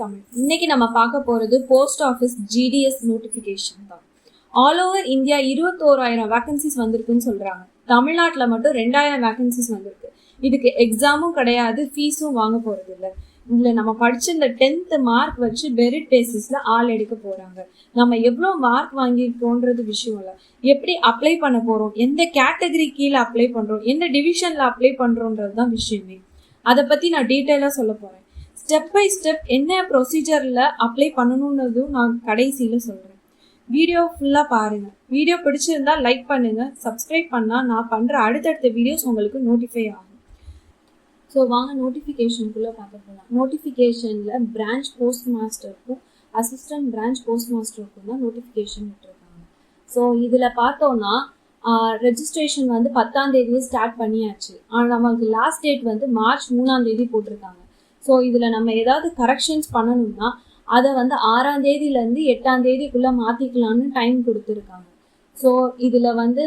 தமிழ். இன்னைக்கு நம்ம பார்க்க போறது போஸ்ட் ஆஃபீஸ் ஜிடிஎஸ் நோட்டிபிகேஷன் தான். ஆல் ஓவர் இந்தியா 21,000 வேகன்சிஸ் வந்திருக்குன்னு சொல்றாங்க. தமிழ்நாட்டில் மட்டும் 2,000 வேகன்சிஸ் வந்திருக்கு. இதுக்கு எக்ஸாமும் கிடையாது, ஃபீஸும் வாங்க போறது இல்லை. இதுல நம்ம படிச்ச இந்த 10th மார்க் வச்சு மெரிட் பேசிஸ்ல ஆள் எடுக்க போறாங்க. நம்ம எவ்வளோ மார்க் வாங்கியிருக்கோன்றது விஷயம் இல்லை, எப்படி அப்ளை பண்ண போறோம், எந்த கேட்டகரி கீழே அப்ளை பண்றோம், எந்த டிவிஷன்ல அப்ளை பண்றோன்றது தான் விஷயமே. அதை பத்தி நான் டீட்டெயிலாக சொல்ல போறேன். ஸ்டெப் பை ஸ்டெப் என்ன ப்ரொசீஜரில் அப்ளை பண்ணணுன்றதும் நான் கடைசியில் சொல்கிறேன். வீடியோ ஃபுல்லாக பாருங்கள். வீடியோ பிடிச்சிருந்தா லைக் பண்ணுங்கள். சப்ஸ்கிரைப் பண்ணால் நான் பண்ணுற அடுத்தடுத்த வீடியோஸ் உங்களுக்கு நோட்டிஃபை ஆகும். ஸோ வாங்க நோட்டிஃபிகேஷனுக்குள்ளே பார்க்க போகலாம். நோட்டிஃபிகேஷனில் பிரான்ச் போஸ்ட் மாஸ்டருக்கும் அசிஸ்டன்ட் பிரான்ச் போஸ்ட் மாஸ்டருக்கும் தான் நோட்டிஃபிகேஷன் விட்டுருக்காங்க. ஸோ இதில் பார்த்தோன்னா ரெஜிஸ்ட்ரேஷன் வந்து 10ஆம் தேதியே ஸ்டார்ட் பண்ணியாச்சு. ஆனால் நமக்கு லாஸ்ட் டேட் வந்து மார்ச் 3ஆம் தேதி போட்டிருக்காங்க. ஸோ இதில் நம்ம ஏதாவது கரெக்ஷன்ஸ் பண்ணணும்னா அதை வந்து 6ஆம் தேதியிலேருந்து 8ஆம் தேதிக்குள்ளே மாற்றிக்கலான்னு டைம் கொடுத்துருக்காங்க. ஸோ இதில் வந்து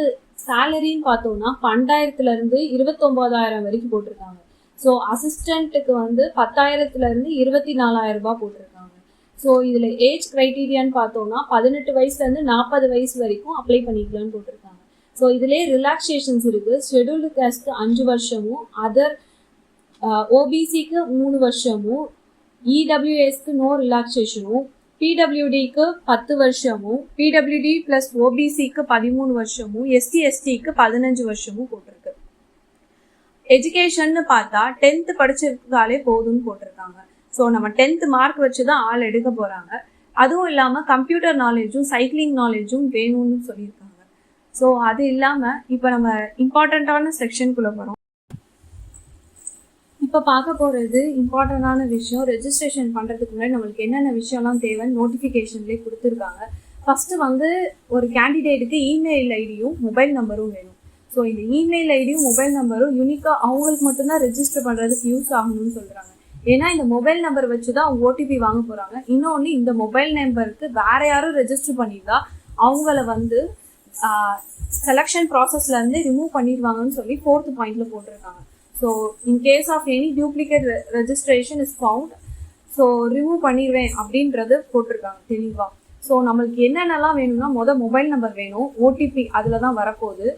சேலரின்னு பார்த்தோன்னா 12,000லேருந்து 29,000 வரைக்கும் போட்டிருக்காங்க. ஸோ அசிஸ்டண்ட்டுக்கு வந்து 10,000லேருந்து 24,000 ரூபாய் போட்டிருக்காங்க. ஸோ இதில் ஏஜ் க்ரைட்டீரியான்னு பார்த்தோன்னா 18 வயசுலேருந்து 40 வயசு வரைக்கும் அப்ளை பண்ணிக்கலான்னு போட்டிருக்காங்க. ஸோ இதுலேயே ரிலாக்ஸேஷன்ஸ் இருக்குது. ஷெட்யூல்டு காஸ்ட்டு 5 வருஷமும், அதர் ஓபிசிக்கு 3 வருஷமும், இடபிள்யூஎஸ்க்கு நோ ரிலாக்ஸேஷனும், பிடபிள்யூடிக்கு 10 வருஷமும், பிடபிள்யூடி ப்ளஸ் ஓபிசிக்கு 13 வருஷமும், எஸ்சி/எஸ்டிக்கு 15 வருஷமும் போட்டிருக்கு. எஜுகேஷன் பார்த்தா 10th படிச்சிருக்காலே போதும்னு போட்டிருக்காங்க. ஸோ நம்ம 10th மார்க் வச்சு தான் ஆள் எடுக்க போகிறாங்க. அதுவும் இல்லாமல் கம்ப்யூட்டர் நாலேஜும் சைக்கிளிங் நாலேஜும் வேணும்னு சொல்லியிருக்காங்க. ஸோ அது இல்லாமல் இப்போ நம்ம இம்பார்ட்டண்ட்டான செக்ஷனுக்குள்ளே போகிறோம். இப்போ பார்க்க போகிறது இம்பார்ட்டண்டான விஷயம். ரெஜிஸ்ட்ரேஷன் பண்ணுறதுக்கு முன்னாடி நம்மளுக்கு என்னென்ன விஷயம்லாம் தேவைன்னு நோட்டிஃபிகேஷன்லேயே கொடுத்துருக்காங்க. ஃபஸ்ட்டு வந்து ஒரு கேண்டிடேட்டுக்கு இமெயில் ஐடியும் மொபைல் நம்பரும் வேணும். ஸோ இந்த இமெயில் ஐடியும் மொபைல் நம்பரும் யூனிக்காக அவங்களுக்கு மட்டும்தான் ரெஜிஸ்டர் பண்ணுறதுக்கு யூஸ் ஆகணும்னு சொல்கிறாங்க. ஏன்னா இந்த மொபைல் நம்பர் வச்சு தான் அவங்க ஓடிபி வாங்க போகிறாங்க. இன்னொன்று, இந்த மொபைல் நம்பருக்கு வேறு யாரும் ரெஜிஸ்டர் பண்ணியிருந்தா அவங்கள வந்து செலெக்ஷன் ப்ராசஸ்லேருந்து ரிமூவ் பண்ணிடுவாங்கன்னு சொல்லி 4th பாயிண்ட்ல போட்டிருக்காங்க. So in case of any duplicate registration is found, so remove பண்ணிடுவேன் அப்படின்றது போட்டிருக்காங்க தெளிவாக. ஸோ நம்மளுக்கு என்னென்னலாம் வேணும்னா, மொபைல் நம்பர் வேணும், ஓடிபி அதில் தான் வரப்போகுது.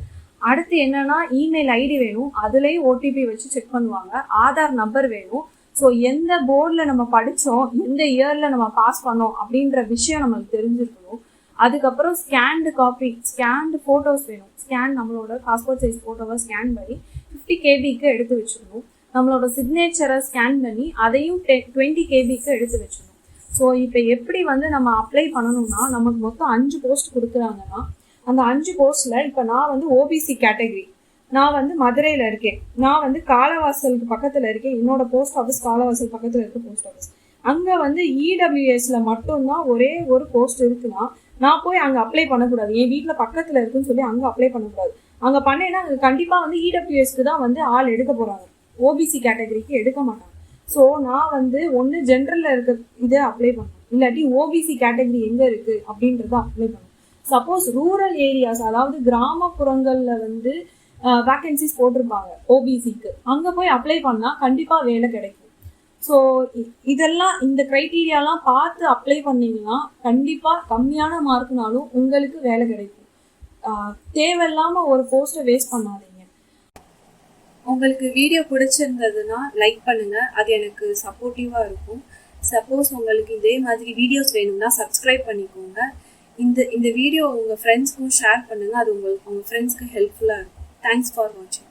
அடுத்து என்னன்னா, இமெயில் ஐடி வேணும், அதுலேயும் ஓடிபி வச்சு செக் பண்ணுவாங்க. ஆதார் நம்பர் வேணும். ஸோ எந்த போர்டில் நம்ம படித்தோம், எந்த இயரில் நம்ம பாஸ் பண்ணோம் அப்படின்ற விஷயம் நம்மளுக்கு தெரிஞ்சிருக்கணும். அதுக்கப்புறம் ஸ்கேன்டு ஃபோட்டோஸ் வேணும். நம்மளோட பாஸ்போர்ட் சைஸ் ஃபோட்டோவை ஸ்கேன் பண்ணி 50 KBக்கு எடுத்து வச்சுக்கணும். நம்மளோட சிக்னேச்சரை ஸ்கேன் பண்ணி அதையும் 20 KBக்கு எடுத்து வச்சுக்கணும். ஸோ இப்போ எப்படி வந்து நம்ம அப்ளை பண்ணணும்னா, நமக்கு மொத்தம் 5 போஸ்ட் கொடுக்குறாங்கன்னா, அந்த 5 போஸ்ட்டில் இப்போ நான் வந்து ஓபிசி கேட்டகரி, நான் வந்து மதுரையில் இருக்கேன், நான் வந்து காலவாசலுக்கு பக்கத்தில் இருக்கேன். என்னோட போஸ்ட் ஆஃபீஸ் காலவாசல் பக்கத்தில் இருக்க போஸ்ட் ஆஃபீஸ். அங்கே வந்து இடபிள்யூஎஸ்ல மட்டும்தான் ஒரே ஒரு போஸ்ட் இருக்குன்னா, நான் போய் அங்கே அப்ளை பண்ணக்கூடாது. என் வீட்டில் பக்கத்தில் இருக்குன்னு சொல்லி அங்கே அப்ளை பண்ணக்கூடாது. அங்கே பண்ணேன்னா அங்கே கண்டிப்பாக வந்து இடபிள்யூஎஸ்க்கு தான் வந்து ஆள் எடுக்க போகிறாங்க, ஓபிசி கேட்டகரிக்கு எடுக்க மாட்டாங்க. ஸோ நான் வந்து ஒன்று ஜென்ரலில் இருக்க இதை அப்ளை பண்ணணும், இல்லாட்டி ஓபிசி கேட்டகரி எங்கே இருக்குது அப்படின்றத அப்ளை பண்ணணும். சப்போஸ் ரூரல் ஏரியாஸ், அதாவது கிராமப்புறங்களில் வந்து வேக்கன்சிஸ் போட்டிருப்பாங்க ஓபிசிக்கு, அங்கே போய் அப்ளை பண்ணால் கண்டிப்பாக வேலை கிடைக்கும். ஸோ இதெல்லாம், இந்த க்ரைட்டீரியாலாம் பார்த்து அப்ளை பண்ணிங்கன்னா கண்டிப்பாக கம்மியான மார்க்னாலும் உங்களுக்கு வேலை கிடைக்கும். தேவையில்லாமல் ஒரு போஸ்ட்டை வேஸ்ட் பண்ணாதீங்க. உங்களுக்கு வீடியோ பிடிச்சிருந்ததுன்னா லைக் பண்ணுங்கள், அது எனக்கு சப்போர்ட்டிவாக இருக்கும். சப்போஸ் உங்களுக்கு இதே மாதிரி வீடியோஸ் வேணும்னா சப்ஸ்கிரைப் பண்ணிக்கோங்க. இந்த வீடியோ உங்கள் ஃப்ரெண்ட்ஸ்க்கும் ஷேர் பண்ணுங்கள், அது உங்கள் ஃப்ரெண்ட்ஸ்க்கு ஹெல்ப்ஃபுல்லாக இருக்கும். தேங்க்ஸ் ஃபார் வாட்சிங்.